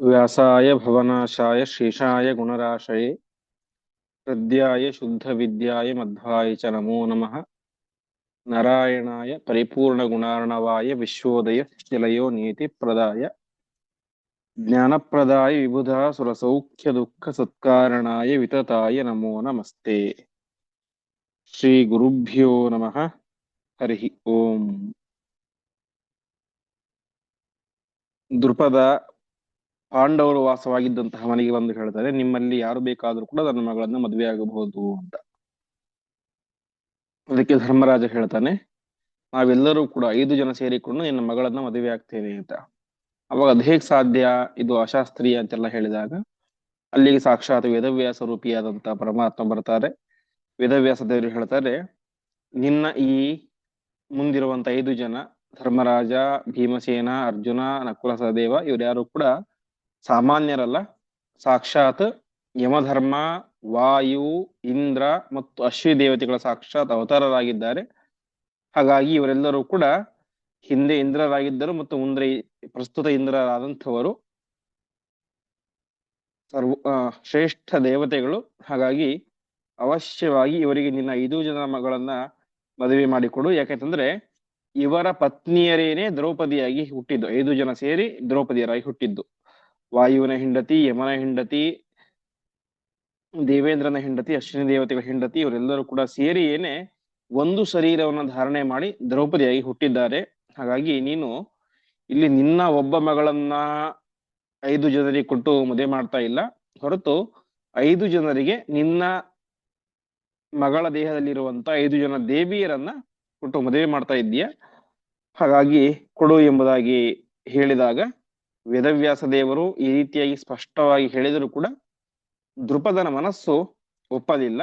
व्यासाय भवनाशाय शेषाय गुणराशये हृद्याय शुद्धविद्याय मध्वाय च नमो नमः। नारायणाय परिपूर्णगुणार्णवाय विश्वोदयस्थितिलयो नियतिप्रदाय ज्ञानप्रदाय विबुधा सुरसौख्यदुःखसत्कारणाय वितताय नमो नमस्ते। श्रीगुरुभ्यो नमः। हरिः ओम्। ದೃಪದ ಪಾಂಡವರು ವಾಸವಾಗಿದ್ದಂತಹ ಮನೆಗೆ ಬಂದು ಹೇಳ್ತಾರೆ, ನಿಮ್ಮಲ್ಲಿ ಯಾರು ಬೇಕಾದ್ರೂ ಕೂಡ ನನ್ನ ಮಗಳನ್ನು ಮದುವೆ ಆಗಬಹುದು ಅಂತ. ಅದಕ್ಕೆ ಧರ್ಮರಾಜ ಹೇಳ್ತಾನೆ, ನಾವೆಲ್ಲರೂ ಕೂಡ 5 ಜನ ಸೇರಿಕೊಂಡು ನಿನ್ನ ಮಗಳನ್ನ ಮದುವೆ ಆಗ್ತೇವೆ ಅಂತ. ಅವಾಗ ಅದು ಹೇಗ್ ಸಾಧ್ಯ, ಇದು ಅಶಾಸ್ತ್ರೀಯ ಅಂತೆಲ್ಲ ಹೇಳಿದಾಗ ಅಲ್ಲಿಗೆ ಸಾಕ್ಷಾತ್ ವೇದವ್ಯಾಸ ರೂಪಿಯಾದಂತಹ ಪರಮಾತ್ಮ ಬರ್ತಾರೆ. ವೇದವ್ಯಾಸ ದೇವರು ಹೇಳ್ತಾರೆ, ನಿನ್ನ ಈ ಮುಂದಿರುವಂತ 5 ಜನ ಧರ್ಮರಾಜ, ಭೀಮಸೇನ, ಅರ್ಜುನ, ನಕುಲ ಸಹದೇವ ಇವ್ರ್ಯಾರು ಕೂಡ ಸಾಮಾನ್ಯರಲ್ಲ. ಸಾಕ್ಷಾತ್ ಯಮಧರ್ಮ, ವಾಯು, ಇಂದ್ರ ಮತ್ತು ಅಶ್ವಿ ದೇವತೆಗಳ ಸಾಕ್ಷಾತ್ ಅವತಾರರಾಗಿದ್ದಾರೆ. ಹಾಗಾಗಿ ಇವರೆಲ್ಲರೂ ಕೂಡ ಹಿಂದೆ ಇಂದ್ರರಾಗಿದ್ದರು ಮತ್ತು ಮುಂದೆ ಪ್ರಸ್ತುತ ಇಂದ್ರರಾದಂಥವರು ಶ್ರೇಷ್ಠ ದೇವತೆಗಳು. ಹಾಗಾಗಿ ಅವಶ್ಯವಾಗಿ ಇವರಿಗೆ ನಿನ್ನ 5 ಜನ ಮಗಳನ್ನ ಮದುವೆ ಮಾಡಿಕೊಡು. ಯಾಕೆಂತಂದ್ರೆ ಇವರ ಪತ್ನಿಯರೇನೆ ದ್ರೌಪದಿಯಾಗಿ ಹುಟ್ಟಿದ್ದು. 5 ಜನ ಸೇರಿ ದ್ರೌಪದಿಯರಾಗಿ ಹುಟ್ಟಿದ್ದು. ವಾಯುವಿನ ಹೆಂಡತಿ, ಯಮನ ಹೆಂಡತಿ, ದೇವೇಂದ್ರನ ಹೆಂಡತಿ, ಅಶ್ವಿನಿ ದೇವತೆಗಳ ಹೆಂಡತಿ, ಇವರೆಲ್ಲರೂ ಕೂಡ ಸೇರಿ ಏನೆ ಒಂದು ಶರೀರವನ್ನು ಧಾರಣೆ ಮಾಡಿ ದ್ರೌಪದಿಯಾಗಿ ಹುಟ್ಟಿದ್ದಾರೆ. ಹಾಗಾಗಿ ನೀನು ಇಲ್ಲಿ ನಿನ್ನ ಒಬ್ಬ ಮಗಳನ್ನ 5 ಜನರಿಗೆ ಕೊಟ್ಟು ಮದುವೆ ಮಾಡ್ತಾ ಇಲ್ಲ, ಹೊರತು 5 ಜನರಿಗೆ ನಿನ್ನ ಮಗಳ ದೇಹದಲ್ಲಿರುವಂತ 5 ಜನ ದೇವಿಯರನ್ನ ಕೊಟ್ಟು ಮದುವೆ ಮಾಡ್ತಾ ಇದ್ದೀಯ. ಹಾಗಾಗಿ ಕೊಡು ಎಂಬುದಾಗಿ ಹೇಳಿದಾಗ ವೇದವ್ಯಾಸ ದೇವರು ಈ ರೀತಿಯಾಗಿ ಸ್ಪಷ್ಟವಾಗಿ ಹೇಳಿದರೂ ಕೂಡ ದೃಪದನ ಮನಸ್ಸು ಒಪ್ಪಲಿಲ್ಲ.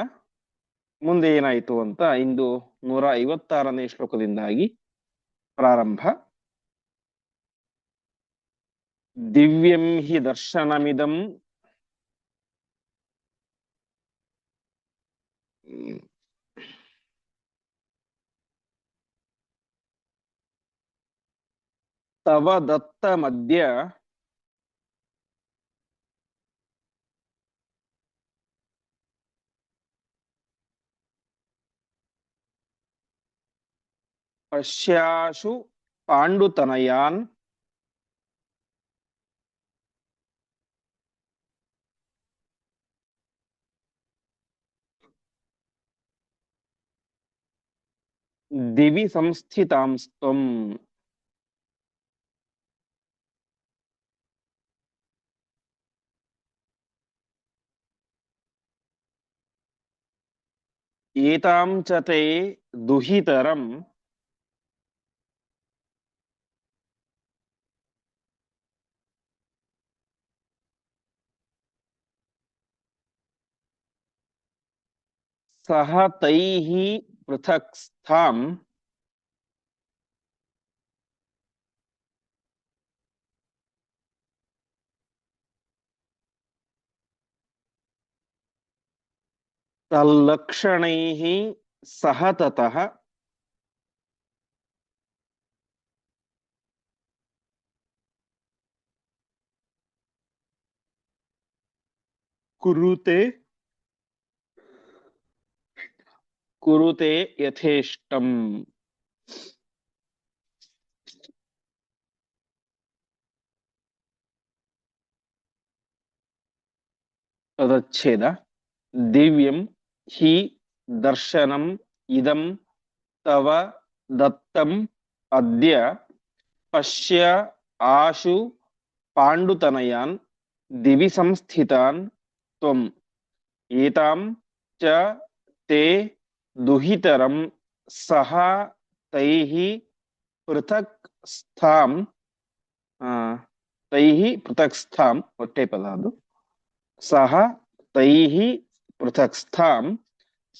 ಮುಂದೆ ಏನಾಯಿತು ಅಂತ ಇಂದು 156ನೇ ಶ್ಲೋಕದಿಂದಾಗಿ ಪ್ರಾರಂಭ. ದಿವ್ಯಂ ಹಿ ದರ್ಶನಮಿದಂ ತವ ದತ್ತ ಮಧ್ಯ ಪಶ್ಯಾಶು ಪಾಂಡುತನಯಾನ್ ದಿವಿ ಸಂಸ್ಥಿತಾಂಸ್ತ್ವಂ. ಏತಾಂ ಚ ತೇ ದುಹಿತರಂ ಸಹ ತೈಃ ಪೃಥಕ್ ಸ್ಥಾಂ ತಲ್ಲಕ್ಷಣೈಃ ಸಹ ತತಃ ಕುರುತೆ ಕುರುತೆ ಯಥೇಷ್ಟಂ. ತದಚ್ಛೇದ. ದಿವ್ಯಂ ಹಿ ದರ್ಶನಂ ಇದಂ ತವ ದತ್ತಂ ಅದ್ಯ ಪಶ್ಯ ಆಶು ಪಾಂಡುತನಯಾನ್ ದಿವಿ ಸಂಸ್ಥಿತಾನ್ ತ್ವಂ. ಏತಾಂ ಚ ತೇ ದುಹಿತರಂ ಸಹ ತೈಃ ಪೃಥಕ್ ಸ್ಥಾಂ. ತೈಃ ಪೃಥಕ್ ಸ್ಥಾಂ ಒಟ್ಟೆ ಪದ ಅದು. ಸಹ ತೈಃ ಪೃಥಕ್ ಸ್ಥಾಂ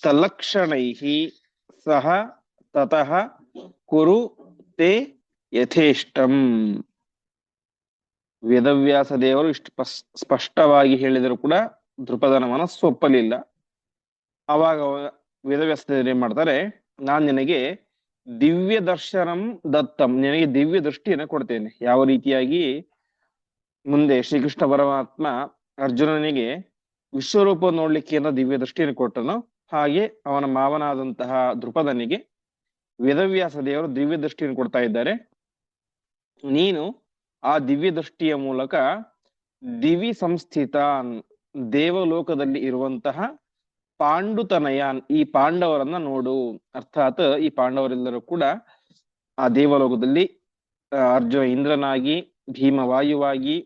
ತಲಕ್ಷಣೈಃ ಸಹ ತತಃ ಕುರು ತೇ ಯಥೇಷ್ಟಂ. ವೇದವ್ಯಾಸ ದೇವರು ಇಷ್ಟು ಸ್ಪಷ್ಟವಾಗಿ ಹೇಳಿದರೂ ಕೂಡ ದೃಪದನ ಮನಸ್ಸು ಒಪ್ಪಲಿಲ್ಲ. ಆವಾಗ ವೇದವ್ಯಾಸ ದೇವರು ಏನ್ ಮಾಡ್ತಾರೆ, ನಾನ್ ನಿನಗೆ ದಿವ್ಯ ದರ್ಶನಂ ದತ್ತಂ, ನಿನಗೆ ದಿವ್ಯ ದೃಷ್ಟಿಯನ್ನು ಕೊಡ್ತೇನೆ. ಯಾವ ರೀತಿಯಾಗಿ ಮುಂದೆ ಶ್ರೀಕೃಷ್ಣ ಪರಮಾತ್ಮ ಅರ್ಜುನನಿಗೆ ವಿಶ್ವರೂಪ ನೋಡ್ಲಿಕ್ಕೆ ಅಂತ ದಿವ್ಯ ದೃಷ್ಟಿಯನ್ನು ಕೊಟ್ಟನು. ಹಾಗೆ ಅವನ ಮಾವನಾದಂತಹ ದೃಪದನಿಗೆ ವೇದವ್ಯಾಸ ದೇವರು ದಿವ್ಯ ದೃಷ್ಟಿಯನ್ನು ಕೊಡ್ತಾ ಇದ್ದಾರೆ. ನೀನು ಆ ದಿವ್ಯ ದೃಷ್ಟಿಯ ಮೂಲಕ ದಿವಿ ಸಂಸ್ಥಿತ ದೇವಲೋಕದಲ್ಲಿ ಇರುವಂತಹ ಪಾಂಡುತನಯಾನ್ ಈ ಪಾಂಡವರನ್ನ ನೋಡು. ಅರ್ಥಾತ್ ಈ ಪಾಂಡವರೆಲ್ಲರೂ ಕೂಡ ಆ ದೇವಲೋಕದಲ್ಲಿ ಅರ್ಜುನ ಇಂದ್ರನಾಗಿ, ಭೀಮ ವಾಯುವಾಗಿ,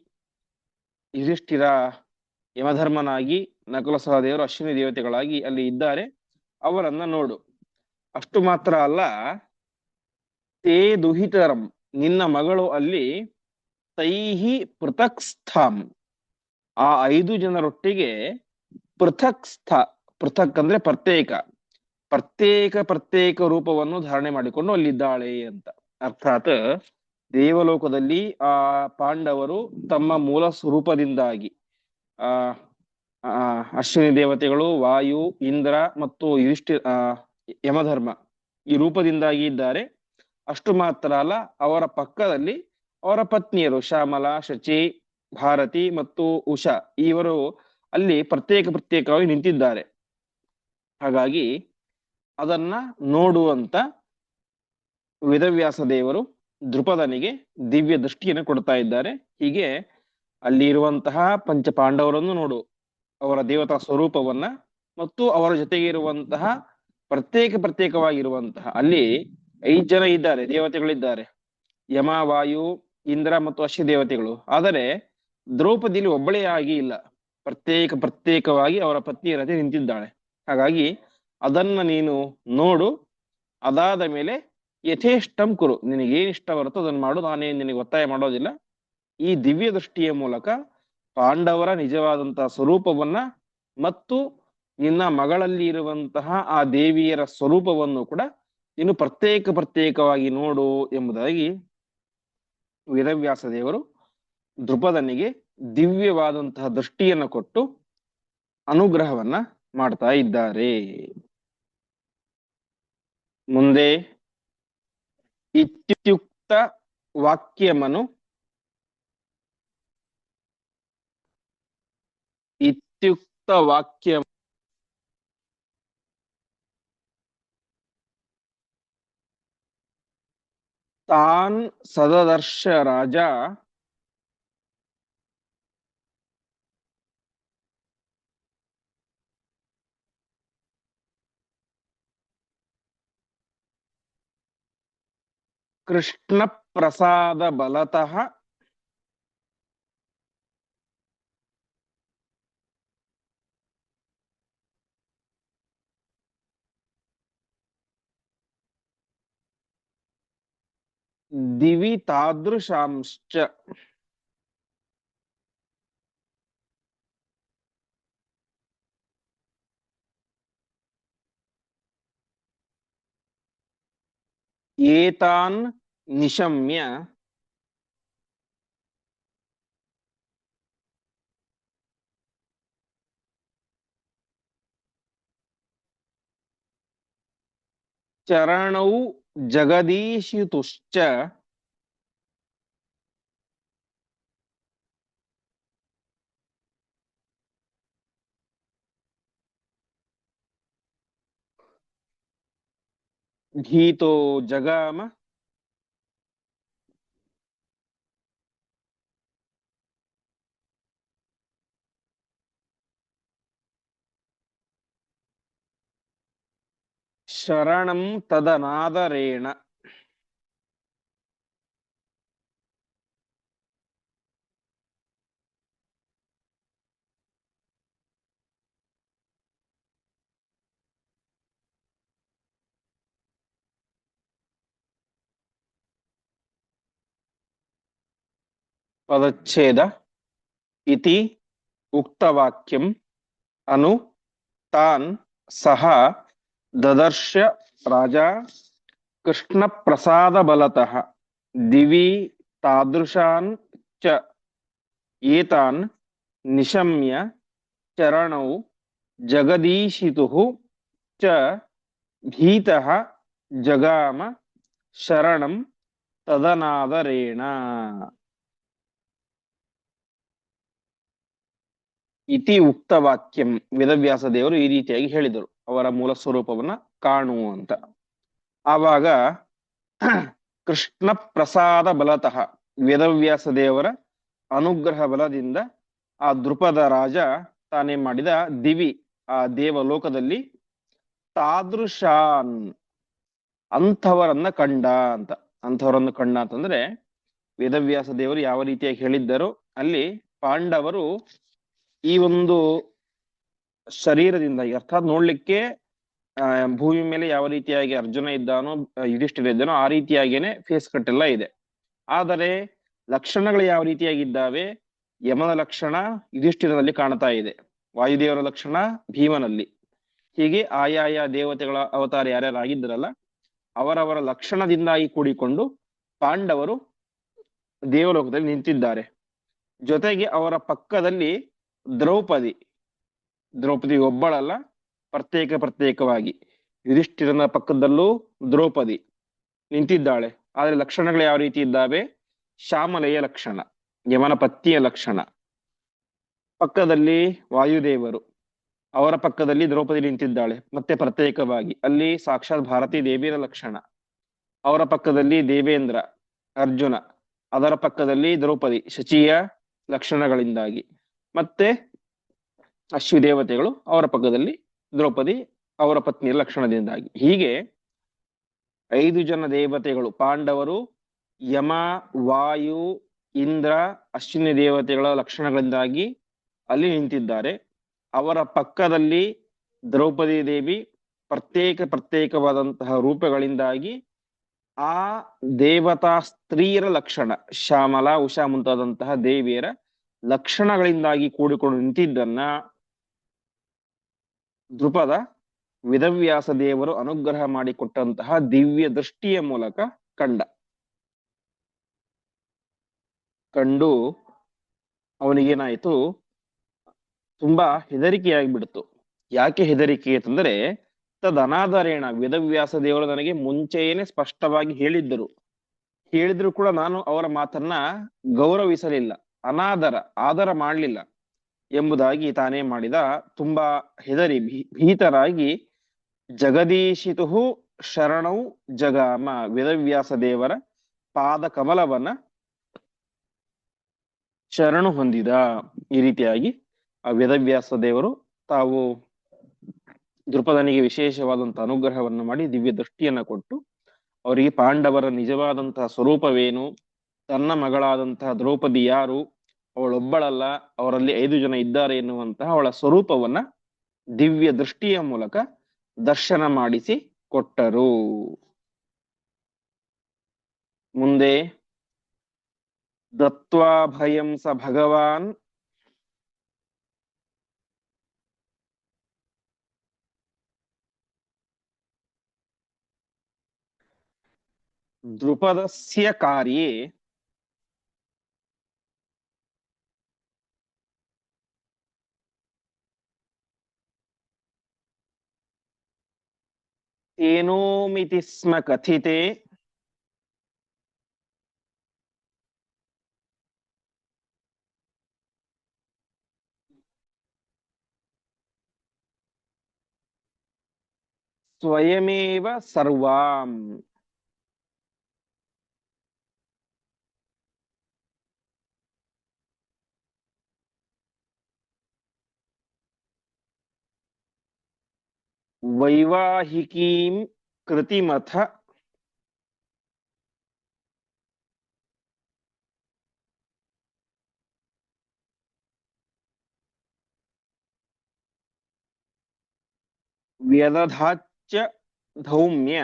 ಯುಧಿಷ್ಠಿರ ಯಮಧರ್ಮನಾಗಿ, ನಕುಲ ಸಹದೇವರು ಅಶ್ವಿನಿ ದೇವತೆಗಳಾಗಿ ಅಲ್ಲಿ ಇದ್ದಾರೆ. ಅವರನ್ನ ನೋಡು. ಅಷ್ಟು ಮಾತ್ರ ಅಲ್ಲ, ತೇ ದುಹಿತರಂ ನಿನ್ನ ಮಗಳು ಅಲ್ಲಿ ತೈಹಿ ಪೃಥಕ್ ಸ್ಥಾಂ ಆ 5 ಜನರೊಟ್ಟಿಗೆ ಪೃಥಕ್ ಪೃಥಕ್ ಅಂದ್ರೆ ಪ್ರತ್ಯೇಕ ಪ್ರತ್ಯೇಕ ರೂಪವನ್ನು ಧಾರಣೆ ಮಾಡಿಕೊಂಡು ಅಲ್ಲಿದ್ದಾಳೆ ಅಂತ. ಅರ್ಥಾತ್ ದೇವಲೋಕದಲ್ಲಿ ಆ ಪಾಂಡವರು ತಮ್ಮ ಮೂಲ ಸ್ವರೂಪದಿಂದಾಗಿ ಆ ಅಶ್ವಿನಿ ದೇವತೆಗಳು, ವಾಯು, ಇಂದ್ರ ಮತ್ತು ಯಮಧರ್ಮ ಈ ರೂಪದಿಂದಾಗಿ ಇದ್ದಾರೆ. ಅಷ್ಟು ಮಾತ್ರ ಅಲ್ಲ, ಅವರ ಪಕ್ಕದಲ್ಲಿ ಅವರ ಪತ್ನಿಯರು ಶ್ಯಾಮಲ, ಶಚಿ, ಭಾರತಿ ಮತ್ತು ಉಷಾ ಇವರು ಅಲ್ಲಿ ಪ್ರತ್ಯೇಕವಾಗಿ ನಿಂತಿದ್ದಾರೆ. ಹಾಗಾಗಿ ಅದನ್ನ ನೋಡುವಂತ ವೇದವ್ಯಾಸ ದೇವರು ದೃಪದನಿಗೆ ದಿವ್ಯ ದೃಷ್ಟಿಯನ್ನು ಕೊಡ್ತಾ ಇದ್ದಾರೆ. ಹೀಗೆ ಅಲ್ಲಿ ಇರುವಂತಹ ಪಂಚ ಪಾಂಡವರನ್ನು ನೋಡು, ಅವರ ದೇವತಾ ಸ್ವರೂಪವನ್ನ, ಮತ್ತು ಅವರ ಜೊತೆಗೆ ಇರುವಂತಹ ಪ್ರತ್ಯೇಕವಾಗಿರುವಂತಹ ಅಲ್ಲಿ 5 ಜನ ಇದ್ದಾರೆ, ದೇವತೆಗಳಿದ್ದಾರೆ, ಯಮ, ವಾಯು, ಇಂದ್ರ ಮತ್ತು ಅಶ್ವ ದೇವತೆಗಳು. ಆದರೆ ದ್ರೌಪದಿಲಿ ಒಬ್ಬಳೇ ಆಗಿ ಇಲ್ಲ, ಪ್ರತ್ಯೇಕವಾಗಿ ಅವರ ಪತ್ನಿಯರತೆ ನಿಂತಿದ್ದಾಳೆ. ಹಾಗಾಗಿ ಅದನ್ನ ನೀನು ನೋಡು. ಅದಾದ ಮೇಲೆ ಯಥೇಷ್ಟಂ ಕುರು, ನಿನಗೇನ್ ಇಷ್ಟ ಬರುತ್ತೋ ಅದನ್ನ ಮಾಡು, ನಾನೇನ್ ನಿನಗೆ ಒತ್ತಾಯ ಮಾಡೋದಿಲ್ಲ. ಈ ದಿವ್ಯ ದೃಷ್ಟಿಯ ಮೂಲಕ ಪಾಂಡವರ ನಿಜವಾದಂತಹ ಸ್ವರೂಪವನ್ನ ಮತ್ತು ನಿನ್ನ ಮಗಳಲ್ಲಿ ಇರುವಂತಹ ಆ ದೇವಿಯರ ಸ್ವರೂಪವನ್ನು ಕೂಡ ನೀನು ಪ್ರತ್ಯೇಕವಾಗಿ ನೋಡು ಎಂಬುದಾಗಿ ವೇದವ್ಯಾಸ ದೇವರು ದೃಪದನಿಗೆ ದಿವ್ಯವಾದಂತಹ ದೃಷ್ಟಿಯನ್ನು ಕೊಟ್ಟು ಅನುಗ್ರಹವನ್ನ ಮಾಡ್ತಾ ಇದ್ದಾರೆ. ಮುಂದೆ ಇತ್ಯುಕ್ತ ವಾಕ್ಯಮನು ತಾನ್ ಸದದರ್ಶ ರಾಜ ಕೃಷ್ಣ ಪ್ರಸಾದ ಬಲತಃ ದಿವಿ ತಾದೃಶಾಂಶ್ಚ ಏತಾನ್ ನಿಶಮ್ಯ ಚರಣೌ ಜಗದೀಶಿತುಶ್ಚ ಗೀತೋ ಜಗಾಮ ಶರಣಂ ತದನಾದರೇಣ. ಪದಚ್ಛೇದ ಇತಿ ಉಕ್ತವಾಕ್ಯಂ ಅನು ತಾನ್ ಸಹ ದದರ್ಶ ರಾಜ ಕೃಷ್ಣ ಪ್ರಸಾದ ಬಲತಃ ದಿವಿ ತಾದೃಶಾನ್ ಚ ಏತಾನ್ ನಿಶಮ್ಯ ಚರಣೌ ಜಗದೀಶಿತುಃ ಚ ಭೀತಃ ಜಗಾಮ ಶರಣಂ ತದನಾದರೇಣ. ಇತಿ ಉಕ್ತ ವಾಕ್ಯಂ, ವೇದವ್ಯಾಸ ದೇವರು ಈ ರೀತಿಯಾಗಿ ಹೇಳಿದರು, ಅವರ ಮೂಲ ಸ್ವರೂಪವನ್ನ ಕಾಣು ಅಂತ. ಆವಾಗ ಕೃಷ್ಣ ಪ್ರಸಾದ ಬಲತಃ, ವೇದವ್ಯಾಸ ದೇವರ ಅನುಗ್ರಹ ಬಲದಿಂದ ಆ ದೃಪದ ರಾಜ ತಾನೇನ್ ಮಾಡಿದ, ದಿವಿ ಆ ದೇವಲೋಕದಲ್ಲಿ ತಾದೃಶಾನ್ ಅಂಥವರನ್ನ ಕಂಡ ಅಂತ. ಅಂಥವರನ್ನು ಕಂಡ ಅಂತಂದ್ರೆ ವೇದವ್ಯಾಸ ದೇವರು ಯಾವ ರೀತಿಯಾಗಿ ಹೇಳಿದ್ದರು, ಅಲ್ಲಿ ಪಾಂಡವರು ಈ ಒಂದು ಶರೀರದಿಂದ, ಅರ್ಥಾತ್ ನೋಡ್ಲಿಕ್ಕೆ ಭೂಮಿ ಮೇಲೆ ಯಾವ ರೀತಿಯಾಗಿ ಅರ್ಜುನ ಇದ್ದಾನೋ ಯುಧಿಷ್ಠಿರ ಇದ್ದಾನೋ ಆ ರೀತಿಯಾಗೇನೆ ಫೇಸ್ ಕಟ್ ಎಲ್ಲ ಇದೆ. ಆದರೆ ಲಕ್ಷಣಗಳು ಯಾವ ರೀತಿಯಾಗಿದ್ದಾವೆ, ಯಮನ ಲಕ್ಷಣ ಯುಧಿಷ್ಠಿರನಲ್ಲಿ ಕಾಣ್ತಾ ಇದೆ, ವಾಯುದೇವರ ಲಕ್ಷಣ ಭೀಮನಲ್ಲಿ, ಹೀಗೆ ಆಯಾಯ ದೇವತೆಗಳ ಅವತಾರ ಯಾರ್ಯಾರಾಗಿದ್ದರಲ್ಲ ಅವರವರ ಲಕ್ಷಣದಿಂದಾಗಿ ಕೂಡಿಕೊಂಡು ಪಾಂಡವರು ದೇವಲೋಕದಲ್ಲಿ ನಿಂತಿದ್ದಾರೆ. ಜೊತೆಗೆ ಅವರ ಪಕ್ಕದಲ್ಲಿ ದ್ರೌಪದಿ, ದ್ರೌಪದಿ ಒಬ್ಬಳಲ್ಲ, ಪ್ರತ್ಯೇಕವಾಗಿ ಯುಧಿಷ್ಠಿರನ ಪಕ್ಕದಲ್ಲೂ ದ್ರೌಪದಿ ನಿಂತಿದ್ದಾಳೆ. ಆದ್ರೆ ಲಕ್ಷಣಗಳು ಯಾವ ರೀತಿ ಇದ್ದಾವೆ, ಶ್ಯಾಮಲೆಯ ಲಕ್ಷಣ, ಯಮನ ಪತ್ನಿಯ ಲಕ್ಷಣ. ಪಕ್ಕದಲ್ಲಿ ವಾಯುದೇವರು, ಅವರ ಪಕ್ಕದಲ್ಲಿ ದ್ರೌಪದಿ ನಿಂತಿದ್ದಾಳೆ ಮತ್ತೆ ಪ್ರತ್ಯೇಕವಾಗಿ, ಅಲ್ಲಿ ಸಾಕ್ಷಾತ್ ಭಾರತೀ ದೇವಿಯರ ಲಕ್ಷಣ. ಅವರ ಪಕ್ಕದಲ್ಲಿ ದೇವೇಂದ್ರ ಅರ್ಜುನ, ಅದರ ಪಕ್ಕದಲ್ಲಿ ದ್ರೌಪದಿ ಶಚಿಯ ಲಕ್ಷಣಗಳಿಂದಾಗಿ, ಮತ್ತೆ ಅಶ್ವಿ ದೇವತೆಗಳು ಅವರ ಪಕ್ಕದಲ್ಲಿ ದ್ರೌಪದಿ ಅವರ ಪತ್ನಿಯ ಲಕ್ಷಣದಿಂದಾಗಿ, ಹೀಗೆ 5 ಜನ ದೇವತೆಗಳು ಪಾಂಡವರು ಯಮ, ವಾಯು, ಇಂದ್ರ, ಅಶ್ವಿನಿ ದೇವತೆಗಳ ಲಕ್ಷಣಗಳಿಂದಾಗಿ ಅಲ್ಲಿ ನಿಂತಿದ್ದಾರೆ. ಅವರ ಪಕ್ಕದಲ್ಲಿ ದ್ರೌಪದಿ ದೇವಿ ಪ್ರತ್ಯೇಕವಾದಂತಹ ರೂಪಗಳಿಂದಾಗಿ ಆ ದೇವತಾ ಸ್ತ್ರೀಯರ ಲಕ್ಷಣ, ಶ್ಯಾಮಲ, ಉಷಾ ಮುಂತಾದಂತಹ ದೇವಿಯರ ಲಕ್ಷಣಗಳಿಂದಾಗಿ ಕೂಡಿಕೊಂಡು ನಿಂತಿದ್ದನ್ನ ದೃಪದ ವೇದವ್ಯಾಸ ದೇವರು ಅನುಗ್ರಹ ಮಾಡಿಕೊಟ್ಟಂತಹ ದಿವ್ಯ ದೃಷ್ಟಿಯ ಮೂಲಕ ಕಂಡು ಅವನಿಗೇನಾಯ್ತು, ತುಂಬಾ ಹೆದರಿಕೆಯಾಗ್ಬಿಡ್ತು. ಯಾಕೆ ಹೆದರಿಕೆ ಅಂತಂದ್ರೆ, ತದನಾದರೇಣ, ವೇದವ್ಯಾಸ ದೇವರು ನನಗೆ ಮುಂಚೆಯೇನೆ ಸ್ಪಷ್ಟವಾಗಿ ಹೇಳಿದ್ರು ಕೂಡ ನಾನು ಅವರ ಮಾತನ್ನ ಗೌರವಿಸಲಿಲ್ಲ, ಆದರ ಮಾಡಲಿಲ್ಲ ಎಂಬುದಾಗಿ ತಾನೇ ಮಾಡಿದ, ತುಂಬಾ ಹೆದರಿ ಭೀತರಾಗಿ ಜಗದೀಶಿತು ಶರಣೌ ಜಗಾಮ, ವೇದವ್ಯಾಸ ದೇವರ ಪಾದ ಕಮಲವನ್ನ ಶರಣು ಹೊಂದಿದ. ಈ ರೀತಿಯಾಗಿ ಆ ವೇದವ್ಯಾಸ ದೇವರು ತಾವು ದೃಪದನಿಗೆ ವಿಶೇಷವಾದಂತಹ ಅನುಗ್ರಹವನ್ನು ಮಾಡಿ ದಿವ್ಯ ದೃಷ್ಟಿಯನ್ನ ಕೊಟ್ಟು ಅವರಿಗೆ ಪಾಂಡವರ ನಿಜವಾದಂತಹ ಸ್ವರೂಪವೇನು, ತನ್ನ ಮಗಳಾದಂತಹ ದ್ರೌಪದಿ ಯಾರು, ಅವಳೊಬ್ಬಳಲ್ಲ, ಅವರಲ್ಲಿ 5 ಜನ ಇದ್ದಾರೆ ಎನ್ನುವಂತಹ ಅವಳ ಸ್ವರೂಪವನ್ನ ದಿವ್ಯ ದೃಷ್ಟಿಯ ಮೂಲಕ ದರ್ಶನ ಮಾಡಿಸಿ ಕೊಟ್ಟರು. ಮುಂದೆ ದತ್ವಾ ಭಯಂ ಸ ಭಗವಾನ್ ದೃಪದಸ್ಯ ಕಾರ್ಯೇ ತೇನೋಮಿತಿ ಸ್ಮ ಕಥಿತೆ ಸ್ವಯಮೇವ ಸರ್ವಾಂ. ವೈವಾಹಿಕೀಂ ಕೃತಿಮಥ ವ್ಯದಧಾಚ್ಚ ಧೌಮ್ಯ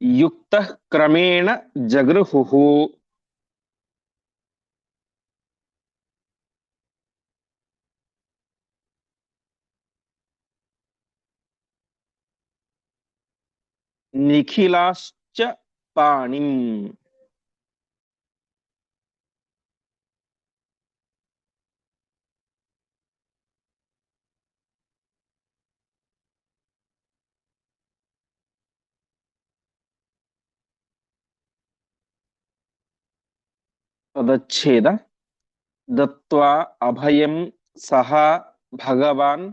ಯುಕ್ತ ಕ್ರಮೇಣ ಜಗೃಹುಹು. ನಿಖಿಲಾಶ್ಚ ಪಾಣಿಂ. तदच्छेद दत्त्वा अभयं सः भगवान्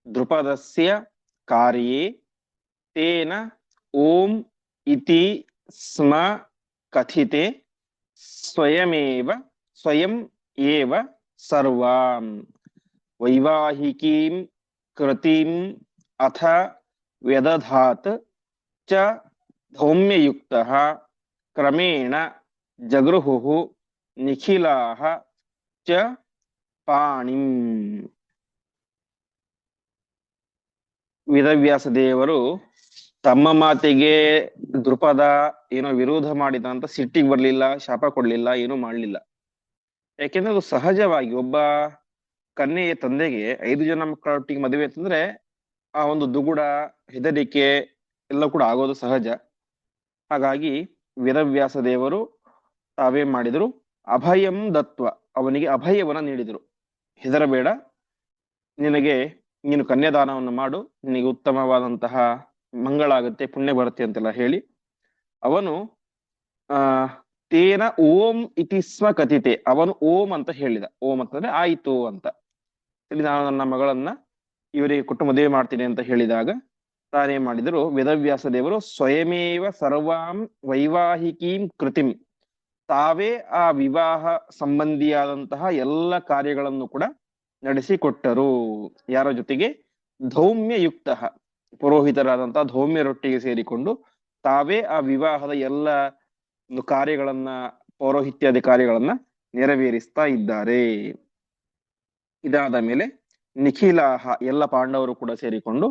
द्रुपदस्य कार्ये तेन ओम इति स्म कथिते स्वयमेव स्वयं एव सर्वान् वैवाहिकीं कृतिम् अथ व्यदधात् च धौम्ययुक्तः क्रमेण जगृहुः निखिलाः च ಪಾಣಿಂ. ವೇದವ್ಯಾಸ ದೇವರು ತಮ್ಮ ಮಾತಿಗೆ ದೃಪದ ಏನೋ ವಿರೋಧ ಮಾಡಿದ ಅಂತ ಸಿಟ್ಟಿಗೆ ಬರ್ಲಿಲ್ಲ, ಶಾಪ ಕೊಡ್ಲಿಲ್ಲ, ಏನೂ ಮಾಡ್ಲಿಲ್ಲ. ಯಾಕೆಂದ್ರೆ ಅದು ಸಹಜವಾಗಿ ಒಬ್ಬ ಕನ್ಯೆಯ ತಂದೆಗೆ 5 ಜನ ಮಕ್ಕಳೊಟ್ಟಿಗೆ ಮದುವೆ ಅಂತಂದ್ರೆ ಆ ಒಂದು ದುಗುಡ, ಹೆದರಿಕೆ ಎಲ್ಲ ಕೂಡ ಆಗೋದು ಸಹಜ. ಹಾಗಾಗಿ ವೇದವ್ಯಾಸ ದೇವರು ತಾವೇನ್ ಮಾಡಿದ್ರು, ಅಭಯಂ ದತ್ವ, ಅವನಿಗೆ ಅಭಯವನ್ನ ನೀಡಿದರು. ಹೆದರಬೇಡ, ನಿನಗೆ ನೀನು ಕನ್ಯಾದಾನವನ್ನು ಮಾಡು, ನಿನಗೆ ಉತ್ತಮವಾದಂತಹ ಮಂಗಳ ಆಗುತ್ತೆ, ಪುಣ್ಯ ಬರುತ್ತೆ ಅಂತೆಲ್ಲ ಹೇಳಿ ಅವನು ಆ ತೇನ ಓಂ ಇತಿ ಸ್ವ ಕಥಿತೆ, ಅವನು ಓಂ ಅಂತ ಹೇಳಿದ. ಓಂ ಅಂತಂದ್ರೆ ಆಯಿತು ಅಂತ ಹೇಳಿ, ನಾನು ನನ್ನ ಮಗಳನ್ನ ಇವರಿಗೆ ಕೊಟ್ಟು ಮದುವೆ ಮಾಡ್ತೀನಿ ಅಂತ ಹೇಳಿದಾಗ ತಾನೇ ಮಾಡಿದರು ವೇದವ್ಯಾಸ ದೇವರು ಸ್ವಯಮೇವ ಸರ್ವಾಂ ವೈವಾಹಿಕೀಂ ಕೃತಿಂ, ತಾವೇ ಆ ವಿವಾಹ ಸಂಬಂಧಿಯಾದಂತಹ ಎಲ್ಲ ಕಾರ್ಯಗಳನ್ನು ಕೂಡ ನಡೆಸಿಕೊಟ್ಟರು. ಯಾರ ಜೊತೆಗೆ? ಧೌಮ್ಯಯುಕ್ತ, ಪುರೋಹಿತರಾದಂತಹ ಧೌಮ್ಯರೊಟ್ಟಿಗೆ ಸೇರಿಕೊಂಡು ತಾವೇ ಆ ವಿವಾಹದ ಎಲ್ಲ ಕಾರ್ಯಗಳನ್ನ, ಪೌರೋಹಿತ್ಯಾದಿ ಕಾರ್ಯಗಳನ್ನ ನೆರವೇರಿಸ್ತಾ ಇದ್ದಾರೆ. ಇದಾದ ಮೇಲೆ ನಿಖಿಲಾಹ, ಎಲ್ಲ ಪಾಂಡವರು ಕೂಡ ಸೇರಿಕೊಂಡು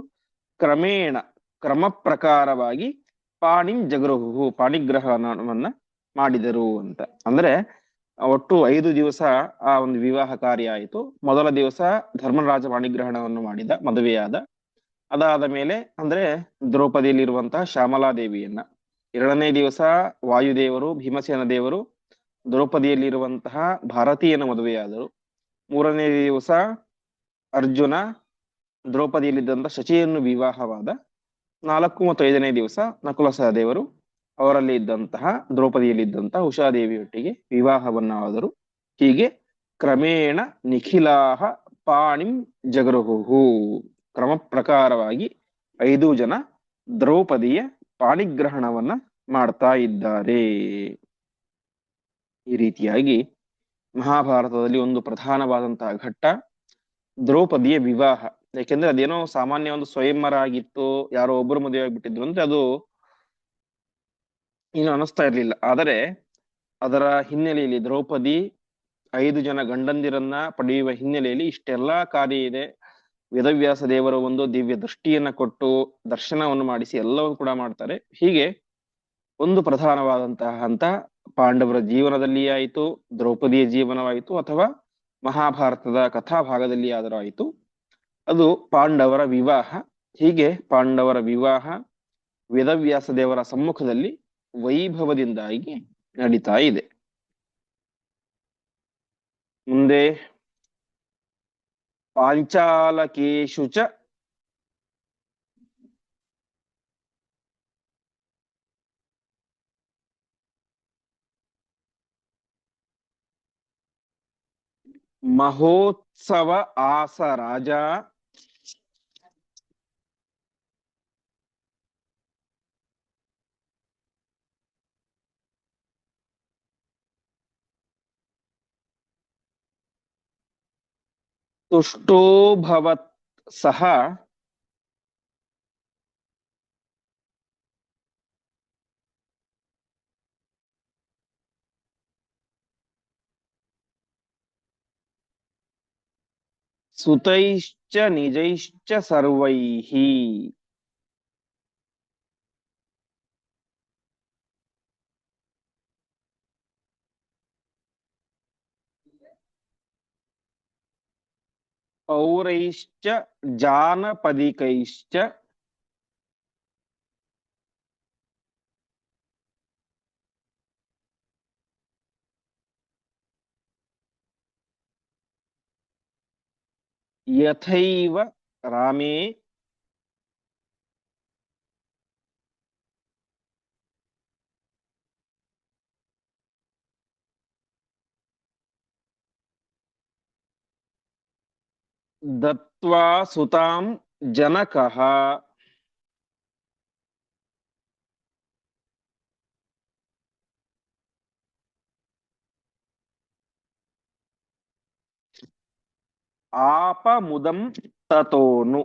ಕ್ರಮೇಣ, ಕ್ರಮ ಪ್ರಕಾರವಾಗಿ ಪಾಣಿಂ ಜಗೃಹು, ಪಾಣಿಗ್ರಹಣವನ್ನ ಮಾಡಿದರು ಅಂತ. ಅಂದ್ರೆ ಒಟ್ಟು 5 ದಿವಸ ಆ ಒಂದು ವಿವಾಹ ಕಾರ್ಯ ಆಯಿತು. ಮೊದಲ ದಿವಸ ಧರ್ಮರಾಜ ಪಾಣಿಗ್ರಹಣವನ್ನು ಮಾಡಿದ, ಮದುವೆಯಾದ. ಅದಾದ ಮೇಲೆ ಅಂದ್ರೆ ದ್ರೌಪದಿಯಲ್ಲಿರುವಂತಹ ಶ್ಯಾಮಲಾದೇವಿಯನ್ನ. 2ನೇ ದಿವಸ ವಾಯುದೇವರು, ಭೀಮಸೇನ ದೇವರು ದ್ರೌಪದಿಯಲ್ಲಿರುವಂತಹ ಭಾರತೀಯನ ಮದುವೆಯಾದರು. 3ನೇ ದಿವಸ ಅರ್ಜುನ ದ್ರೌಪದಿಯಲ್ಲಿದ್ದಂತಹ ಶಚಿಯನ್ನು ವಿವಾಹವಾದ. 4 ಮತ್ತು 5ನೇ ದಿವಸ ನಕುಲ ಸಹದೇವರು ಅವರಲ್ಲಿ ಇದ್ದಂತಹ ದ್ರೌಪದಿಯಲ್ಲಿದ್ದಂತಹ ಉಷಾದೇವಿಯೊಟ್ಟಿಗೆ ವಿವಾಹವನ್ನಾದರು. ಹೀಗೆ ಕ್ರಮೇಣ ನಿಖಿಲಾಹ ಪಾಣಿಂ ಜಗರುಹು, ಕ್ರಮ ಪ್ರಕಾರವಾಗಿ 5 ಜನ ದ್ರೌಪದಿಯ ಪಾಣಿಗ್ರಹಣವನ್ನ ಮಾಡ್ತಾ ಇದ್ದಾರೆ. ಈ ರೀತಿಯಾಗಿ ಮಹಾಭಾರತದಲ್ಲಿ ಒಂದು ಪ್ರಧಾನವಾದಂತಹ ಘಟ್ಟ ದ್ರೌಪದಿಯ ವಿವಾಹ. ಯಾಕೆಂದ್ರೆ ಅದೇನೋ ಸಾಮಾನ್ಯ ಒಂದು ಸ್ವಯಂವರ ಆಗಿತ್ತು, ಯಾರೋ ಒಬ್ಬರು ಮದುವೆ ಆಗ್ಬಿಟ್ಟಿದ್ರು ಅಂದ್ರೆ ಅದು ಏನು ಅನಿಸ್ತಾ ಇರ್ಲಿಲ್ಲ. ಆದರೆ ಅದರ ಹಿನ್ನೆಲೆಯಲ್ಲಿ ದ್ರೌಪದಿ 5 ಜನ ಗಂಡಂದಿರನ್ನ ಪಡೆಯುವ ಹಿನ್ನೆಲೆಯಲ್ಲಿ ಇಷ್ಟೆಲ್ಲಾ ಕಾರ್ಯ ಇದೆ. ವೇದವ್ಯಾಸ ದೇವರ ಒಂದು ದಿವ್ಯ ದೃಷ್ಟಿಯನ್ನ ಕೊಟ್ಟು ದರ್ಶನವನ್ನು ಮಾಡಿಸಿ ಎಲ್ಲವೂ ಕೂಡ ಮಾಡ್ತಾರೆ. ಹೀಗೆ ಒಂದು ಪ್ರಧಾನವಾದಂತಹ ಹಂತ ಪಾಂಡವರ ಜೀವನದಲ್ಲಿ ಆಯಿತು, ದ್ರೌಪದಿಯ ಜೀವನವಾಯಿತು, ಅಥವಾ ಮಹಾಭಾರತದ ಕಥಾಭಾಗದಲ್ಲಿ ಆದರೂ ಆಯಿತು, ಅದು ಪಾಂಡವರ ವಿವಾಹ. ಹೀಗೆ ಪಾಂಡವರ ವಿವಾಹ ವೇದವ್ಯಾಸ ದೇವರ ಸಮ್ಮುಖದಲ್ಲಿ ವೈಭವದಿಂದಾಗಿ ನಡೀತಾ ಇದೆ. ಮುಂದೆ ಪಾಂಚಾಲಕೇಶು ಚ ಮಹೋತ್ಸವ ಆಸ ರಾಜ ತುಷ್ಟೋಭವತ್ ಸಹ ಸುತೈಶ್ಚ ನಿಜೈಶ್ಚ ಸರ್ವೈಃ. ಪೌರೈಶ್ಚ ಜಾನಪದಿಕೈಶ್ಚ ಯಥೈವ ರಾಮೇ दत्त्वा सुतां जनकः आपमुदं ततोनु।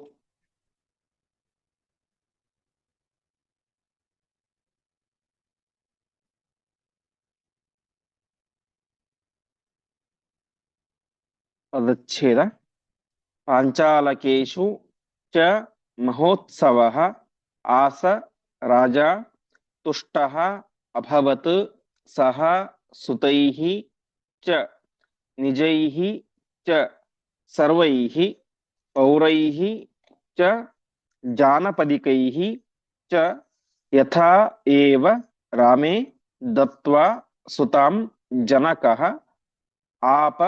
पदच्छेद पाञ्चालकेषु च महोत्सवः आस राजा तुष्टः अभवत् सः सुतैः च निजैः च सर्वैः पौरैः च जानपदिकैः च यथा एव रामे दत्त्वा सुतां जनकः आप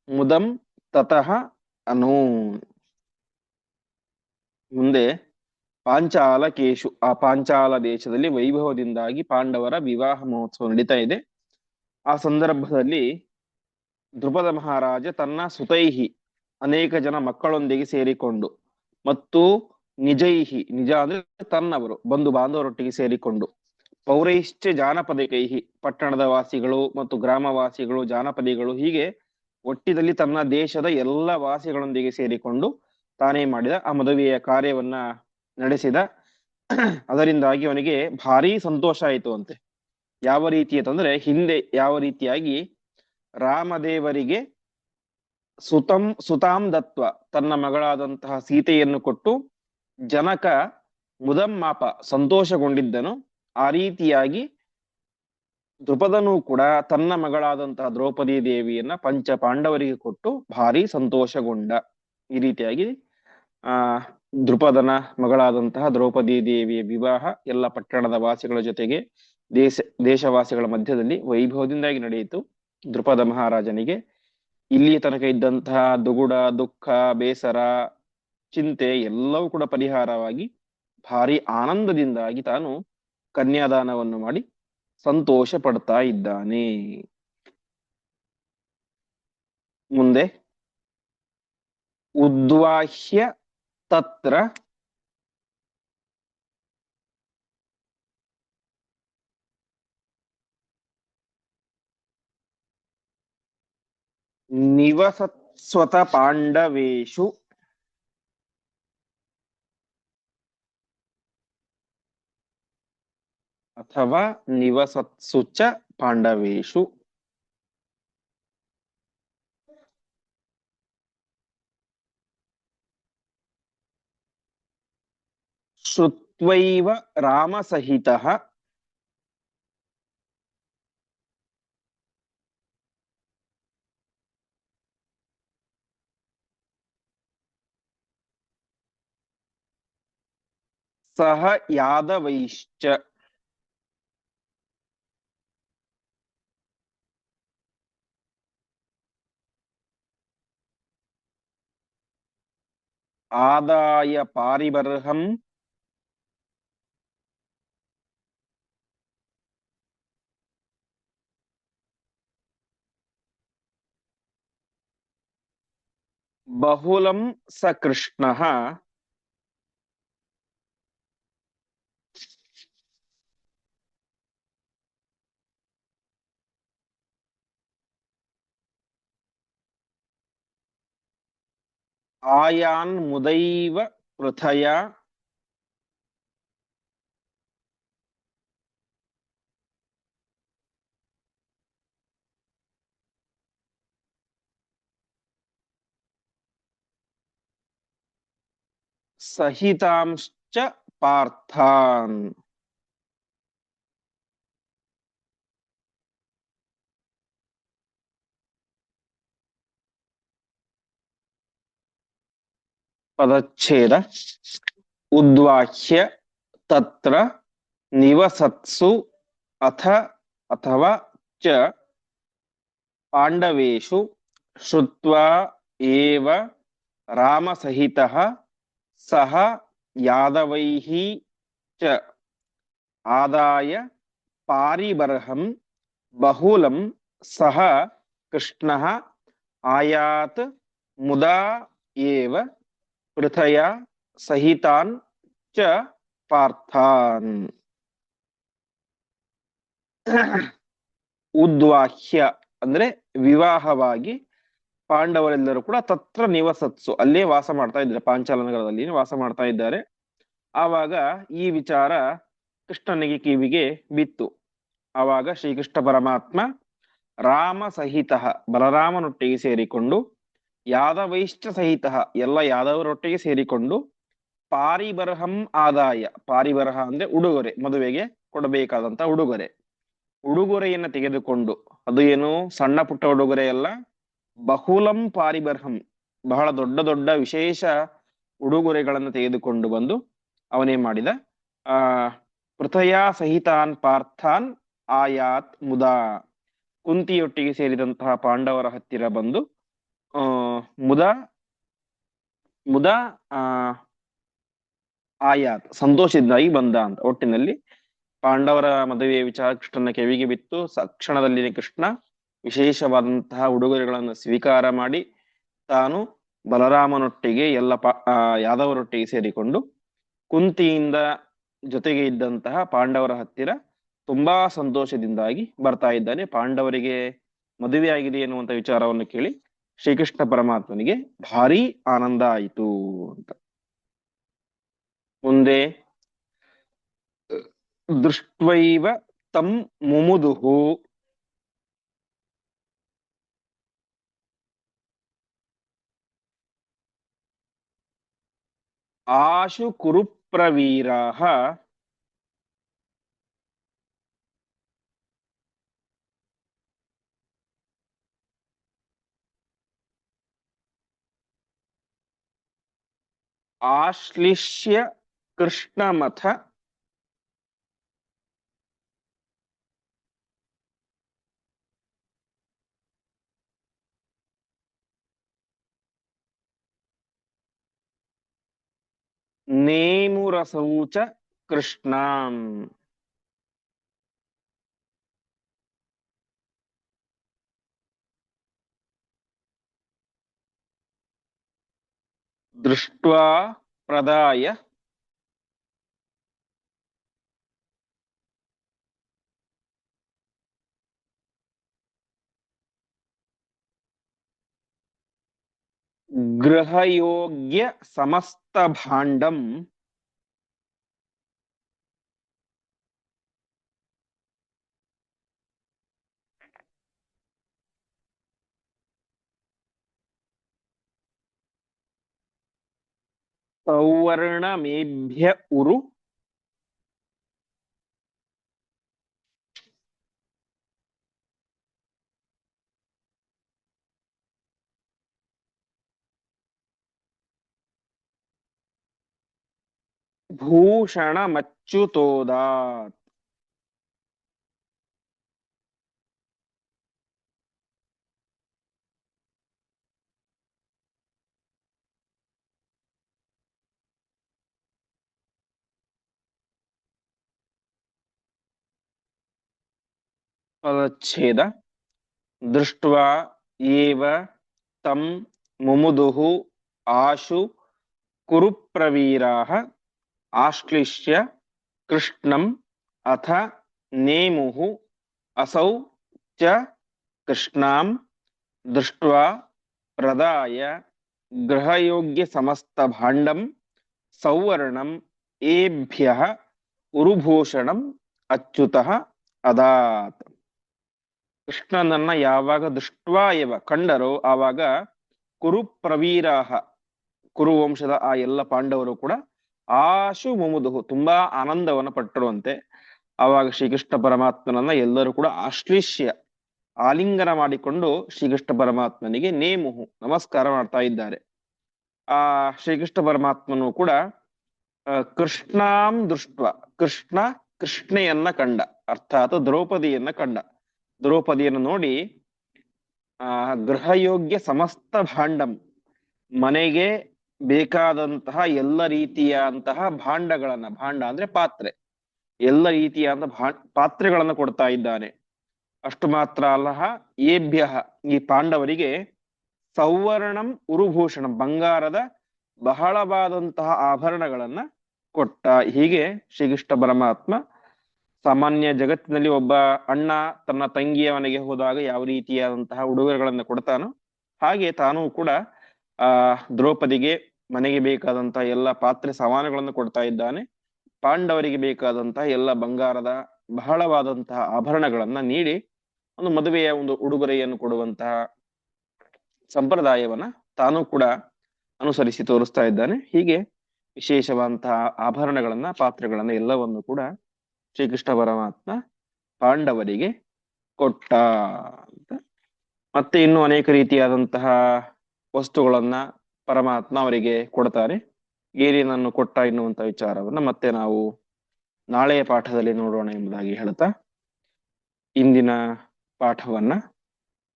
मुदं ततः अनून्। ಮುಂದೆ ಪಾಂಚಾಲಕೇಶು, ಆ ಪಾಂಚಾಲ ದೇಶದಲ್ಲಿ ವೈಭವದಿಂದಾಗಿ ಪಾಂಡವರ ವಿವಾಹ ಮಹೋತ್ಸವ ನಡೀತಾ ಇದೆ. ಆ ಸಂದರ್ಭದಲ್ಲಿ ದ್ರುಪದ ಮಹಾರಾಜ ತನ್ನ ಸುತೈಹಿ ಅನೇಕ ಜನ ಮಕ್ಕಳೊಂದಿಗೆ ಸೇರಿಕೊಂಡು ಮತ್ತು ನಿಜೈಹಿ, ನಿಜ ಅಂದ್ರೆ ತನ್ನವರು ಬಂಧು ಬಾಂಧವರೊಟ್ಟಿಗೆ ಸೇರಿಕೊಂಡು ಪೌರೈಶ್ಚ ಜಾನಪದಿಕೈಹಿ, ಪಟ್ಟಣದ ವಾಸಿಗಳು ಮತ್ತು ಗ್ರಾಮವಾಸಿಗಳು ಜಾನಪದಿಗಳು, ಹೀಗೆ ಒಟ್ಟಿನಲ್ಲಿ ತನ್ನ ದೇಶದ ಎಲ್ಲ ವಾಸಿಗಳೊಂದಿಗೆ ಸೇರಿಕೊಂಡು ತಾನೇ ಮಾಡಿದ ಆ ಮದುವೆಯ ಕಾರ್ಯವನ್ನ ನಡೆಸಿದ. ಅದರಿಂದಾಗಿ ಅವನಿಗೆ ಭಾರಿ ಸಂತೋಷ ಆಯಿತು ಅಂತೆ. ಯಾವ ರೀತಿ ಅಂತಂದ್ರೆ, ಹಿಂದೆ ಯಾವ ರೀತಿಯಾಗಿ ರಾಮದೇವರಿಗೆ ಸುತಾಂ ದತ್ವ, ತನ್ನ ಮಗಳಾದಂತಹ ಸೀತೆಯನ್ನು ಕೊಟ್ಟು ಜನಕ ಮುದಮ್ಮಾಪ ಸಂತೋಷಗೊಂಡಿದ್ದನು, ಆ ರೀತಿಯಾಗಿ ದ್ರುಪದನು ಕೂಡ ತನ್ನ ಮಗಳಾದಂತಹ ದ್ರೌಪದಿ ದೇವಿಯನ್ನ ಪಂಚ ಪಾಂಡವರಿಗೆ ಕೊಟ್ಟು ಭಾರಿ ಸಂತೋಷಗೊಂಡ. ಈ ರೀತಿಯಾಗಿ ದ್ರುಪದನ ಮಗಳಾದಂತಹ ದ್ರೌಪದಿ ದೇವಿಯ ವಿವಾಹ ಎಲ್ಲ ಪಟ್ಟಣದ ವಾಸಿಗಳ ಜೊತೆಗೆ ದೇಶವಾಸಿಗಳ ಮಧ್ಯದಲ್ಲಿ ವೈಭವದಿಂದಾಗಿ ನಡೆಯಿತು. ದ್ರುಪದ ಮಹಾರಾಜನಿಗೆ ಇಲ್ಲಿ ತನಕ ಇದ್ದಂತಹ ದುಗುಡ, ದುಃಖ, ಬೇಸರ, ಚಿಂತೆ ಎಲ್ಲವೂ ಕೂಡ ಪರಿಹಾರವಾಗಿ ಭಾರಿ ಆನಂದದಿಂದಾಗಿ ತಾನು ಕನ್ಯಾದಾನವನ್ನು ಮಾಡಿ ಸಂತೋಷ ಪಡ್ತಾ ಇದ್ದಾನೆ. ಮುಂದೆ ಉದ್ವಾಹ್ಯ ತತ್ರ ನಿವಸತ್ಸ್ವತ ಪಾಂಡವೇಶು ಅಥವಾ ನಿವಸತ್ಸು ಚ ಪಾಂಡವೇಶು ಶ್ರುತ್ವೈವ ರಾಮಸಹಿತಃ ಸಹ ಯಾದವೈಶ್ಚ. ಆದಾಯ ಪಾರಿಬರ್ಹಂ ಬಹುಲಂ ಸ ಕೃಷ್ಣಃ ಆಯಾನ್ ಮುದೈವ ಪೃಥಯ ಸಹಿತಾಂಶ್ಚ ಪಾರ್ಥಾನ್. ಪದಚ್ಛೇದ ಉದ್ವಾಹ್ಯ ತತ್ರ ನಿವಸತ್ಸು ಅಥ ಅಥವಾ ಚ ಪಾಂಡವೇಶು ಶ್ರುತ್ವಾ ಏವ ರಾಮಸಹಿತಃ ಸಹ ಯಾದವೈಃ ಚ ಆದಾಯ ಪಾರಿಬರ್ಹಂ ಬಹುಲಂ ಸಹ ಕೃಷ್ಣಃ ಆಯಾತ್ ಮುದಾ ಏವ ಪೃಥಯ ಸಹಿತಾನ್ ಚ ಪಾರ್ಥಾನ್ ಉದ್ವಾಹ್ಯ ಅಂದ್ರೆ ವಿವಾಹವಾಗಿ ಪಾಂಡವರೆಲ್ಲರೂ ಕೂಡ ತತ್ರ ನಿವಸತ್ಸು ಅಲ್ಲೇ ವಾಸ ಮಾಡ್ತಾ ಇದ್ದಾರೆ, ಪಾಂಚಾಲ ನಗರದಲ್ಲಿ ವಾಸ ಮಾಡ್ತಾ ಇದ್ದಾರೆ. ಆವಾಗ ಈ ವಿಚಾರ ಕೃಷ್ಣನಿಗೆ ಕಿವಿಗೆ ಬಿತ್ತು. ಆವಾಗ ಶ್ರೀಕೃಷ್ಣ ಪರಮಾತ್ಮ ರಾಮ ಸಹಿತ ಬಲರಾಮನೊಟ್ಟಿಗೆ ಸೇರಿಕೊಂಡು ಯಾದವೈಶ್ಚ ಸಹಿತ ಎಲ್ಲ ಯಾದವರೊಟ್ಟಿಗೆ ಸೇರಿಕೊಂಡು ಪಾರಿಬರಹಂ ಆದಾಯ, ಪಾರಿಬರಹ ಅಂದ್ರೆ ಉಡುಗೊರೆ, ಮದುವೆಗೆ ಕೊಡಬೇಕಾದಂತ ಉಡುಗೊರೆ, ಉಡುಗೊರೆಯನ್ನ ತೆಗೆದುಕೊಂಡು, ಅದು ಏನು ಸಣ್ಣ ಪುಟ್ಟ ಉಡುಗೊರೆ ಅಲ್ಲ, ಬಹುಲಂ ಪಾರಿಬರ್ಹಂ ಬಹಳ ದೊಡ್ಡ ದೊಡ್ಡ ವಿಶೇಷ ಉಡುಗೊರೆಗಳನ್ನು ತೆಗೆದುಕೊಂಡು ಬಂದು ಅವನೇನ್ ಮಾಡಿದ, ಆ ಪೃಥಯ ಸಹಿತಾನ್ ಪಾರ್ಥಾನ್ ಆಯಾತ್ ಮುದಾ, ಕುಂತಿಯೊಟ್ಟಿಗೆ ಸೇರಿದಂತಹ ಪಾಂಡವರ ಹತ್ತಿರ ಬಂದು ಆ ಮುದ ಮುದ ಆ ಆಯಾತ್ ಸಂತೋಷದಿಂದಾಗಿ ಬಂದ ಅಂತ. ಒಟ್ಟಿನಲ್ಲಿ ಪಾಂಡವರ ಮದುವೆಯ ವಿಚಾರ ಕೃಷ್ಣನ ಕಿವಿಗೆ ಬಿತ್ತು. ತಕ್ಷಣದಲ್ಲಿ ಕೃಷ್ಣ ವಿಶೇಷವಾದಂತಹ ಉಡುಗೊರೆಗಳನ್ನು ಸ್ವೀಕಾರ ಮಾಡಿ ತಾನು ಬಲರಾಮನೊಟ್ಟಿಗೆ ಎಲ್ಲ ಯಾದವರೊಟ್ಟಿಗೆ ಸೇರಿಕೊಂಡು ಕುಂತಿಯಿಂದ ಜೊತೆಗೆ ಇದ್ದಂತಹ ಪಾಂಡವರ ಹತ್ತಿರ ತುಂಬಾ ಸಂತೋಷದಿಂದಾಗಿ ಬರ್ತಾ ಇದ್ದಾನೆ. ಪಾಂಡವರಿಗೆ ಮದುವೆ ಆಗಿದೆ ಎನ್ನುವಂತ ವಿಚಾರವನ್ನು ಕೇಳಿ ಶ್ರೀಕೃಷ್ಣ ಪರಮಾತ್ಮನಿಗೆ ಭಾರಿ ಆನಂದ ಆಯಿತು ಅಂತ. ಮುಂದೆ ದೃಷ್ಟ್ವೈವ ತಂ ಮುಮುದುಹು ಆಶು ಕುರುಪ್ರವೀರಾಃ ಆಶ್ಲಿಷ್ಯ ಕೃಷ್ಣಮಥ ನೇಮುರಸೌಚ ಕೃಷ್ಣಾಂ. ದೃಷ್ಟ್ವಾ ಪ್ರದಾಯ ಗೃಹಯೋಗ್ಯ ಸಮಸ್ತ ಭಾಂಡಂ ಸೌವರ್ಣಮೇಭ್ಯ ಉರು ಭೂಷಣಮಚ್ಯುತೋದಾತ್. ಪದಚ್ಛೇದ. ದೃಷ್ಟ್ವಾ ಏವ ತಂ ಮುಮುದುಹು ಆಶು ಕುರುಪ್ರವೀರಾಃ ಆಶ್ಲಿಷ್ಯ ಕೃಷ್ಣಂ ಅಥ ನೇಮುಹು ಅಸೌ ಚ ಕೃಷ್ಣಾಂ ದೃಷ್ಟ್ವಾ ಪ್ರದಾಯ ಗೃಹಯೋಗ್ಯ ಸಮಸ್ತ ಭಾಂಡಂ ಸೌವರ್ಣಂ ಏಭ್ಯಃ ಉರುಭೂಷಣಂ ಅಚ್ಯುತಃ ಅದಾತ್. ಕೃಷ್ಣನನ್ನ ಯಾವಾಗ ದೃಷ್ಟ್ವಾ ಎವ ಕಂಡರೋ ಆವಾಗ ಕುರುಪ್ರವೀರಾಹ ಕುರುವಂಶದ ಆ ಎಲ್ಲ ಪಾಂಡವರು ಕೂಡ ಆಶು ಮುಮುದುಹು ತುಂಬಾ ಆನಂದವನ್ನು ಪಟ್ಟರುವಂತೆ. ಆವಾಗ ಶ್ರೀಕೃಷ್ಣ ಪರಮಾತ್ಮನನ್ನ ಎಲ್ಲರೂ ಕೂಡ ಆಶ್ಲಿಷ್ಯ ಆಲಿಂಗನ ಮಾಡಿಕೊಂಡು ಶ್ರೀಕೃಷ್ಣ ಪರಮಾತ್ಮನಿಗೆ ನೇಮುಹು ನಮಸ್ಕಾರ ಮಾಡ್ತಾ ಇದ್ದಾರೆ. ಆ ಶ್ರೀಕೃಷ್ಣ ಪರಮಾತ್ಮನು ಕೂಡ ಕೃಷ್ಣಾಂ ದೃಷ್ಟ ಕೃಷ್ಣೆಯನ್ನ ಕಂಡ, ಅರ್ಥಾತ್ ದ್ರೌಪದಿಯನ್ನ ಕಂಡ. ದ್ರೌಪದಿಯನ್ನು ನೋಡಿ ಗೃಹಯೋಗ್ಯ ಸಮಸ್ತ ಭಾಂಡಂ ಮನೆಗೆ ಬೇಕಾದಂತಹ ಎಲ್ಲ ರೀತಿಯಾದಂತಹ ಭಾಂಡಗಳನ್ನ, ಭಾಂಡ ಅಂದ್ರೆ ಪಾತ್ರೆ, ಎಲ್ಲ ರೀತಿಯಾದಂತಹ ಪಾತ್ರೆಗಳನ್ನ ಕೊಡ್ತಾ ಇದ್ದಾನೆ. ಅಷ್ಟು ಮಾತ್ರ ಅಲ್ಲ, ಏಭ್ಯ ಈ ಪಾಂಡವರಿಗೆ ಸೌವರ್ಣಂ ಉರುಭೂಷಣಂ, ಬಂಗಾರದ ಬಹಳವಾದಂತಹ ಆಭರಣಗಳನ್ನ ಕೊಟ್ಟ. ಹೀಗೆ ಶ್ರೀಕೃಷ್ಣ ಪರಮಾತ್ಮ ಸಾಮಾನ್ಯ ಜಗತ್ತಿನಲ್ಲಿ ಒಬ್ಬ ಅಣ್ಣ ತನ್ನ ತಂಗಿಯ ಮನೆಗೆ ಹೋದಾಗ ಯಾವ ರೀತಿಯಾದಂತಹ ಉಡುಗೊರೆಗಳನ್ನು ಕೊಡ್ತಾನೋ ಹಾಗೆ ತಾನೂ ಕೂಡ ದ್ರೌಪದಿಗೆ ಮನೆಗೆ ಬೇಕಾದಂತಹ ಎಲ್ಲ ಪಾತ್ರೆ ಸಾಮಾನುಗಳನ್ನು ಕೊಡ್ತಾ ಇದ್ದಾನೆ. ಪಾಂಡವರಿಗೆ ಬೇಕಾದಂತಹ ಎಲ್ಲ ಬಂಗಾರದ ಬಹಳವಾದಂತಹ ಆಭರಣಗಳನ್ನ ನೀಡಿ ಒಂದು ಮದುವೆಯ ಒಂದು ಉಡುಗೊರೆಯನ್ನು ಕೊಡುವಂತಹ ಸಂಪ್ರದಾಯವನ್ನ ತಾನೂ ಕೂಡ ಅನುಸರಿಸಿ ತೋರಿಸ್ತಾ ಇದ್ದಾನೆ. ಹೀಗೆ ವಿಶೇಷವಾದಂತಹ ಆಭರಣಗಳನ್ನ ಪಾತ್ರೆಗಳನ್ನ ಎಲ್ಲವನ್ನು ಕೂಡ ಶ್ರೀಕೃಷ್ಣ ಪರಮಾತ್ಮ ಪಾಂಡವರಿಗೆ ಕೊಟ್ಟ ಅಂತ. ಮತ್ತೆ ಇನ್ನು ಅನೇಕ ರೀತಿಯಾದಂತಹ ವಸ್ತುಗಳನ್ನ ಪರಮಾತ್ಮ ಅವರಿಗೆ ಕೊಡ್ತಾರೆ. ಏನೇನನ್ನು ಕೊಟ್ಟ ಎನ್ನುವಂತ ವಿಚಾರವನ್ನ ಮತ್ತೆ ನಾವು ನಾಳೆಯ ಪಾಠದಲ್ಲಿ ನೋಡೋಣ ಎಂಬುದಾಗಿ ಹೇಳ್ತಾ ಇಂದಿನ ಪಾಠವನ್ನ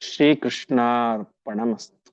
ಶ್ರೀಕೃಷ್ಣಾರ್ಪಣಮಸ್ತು.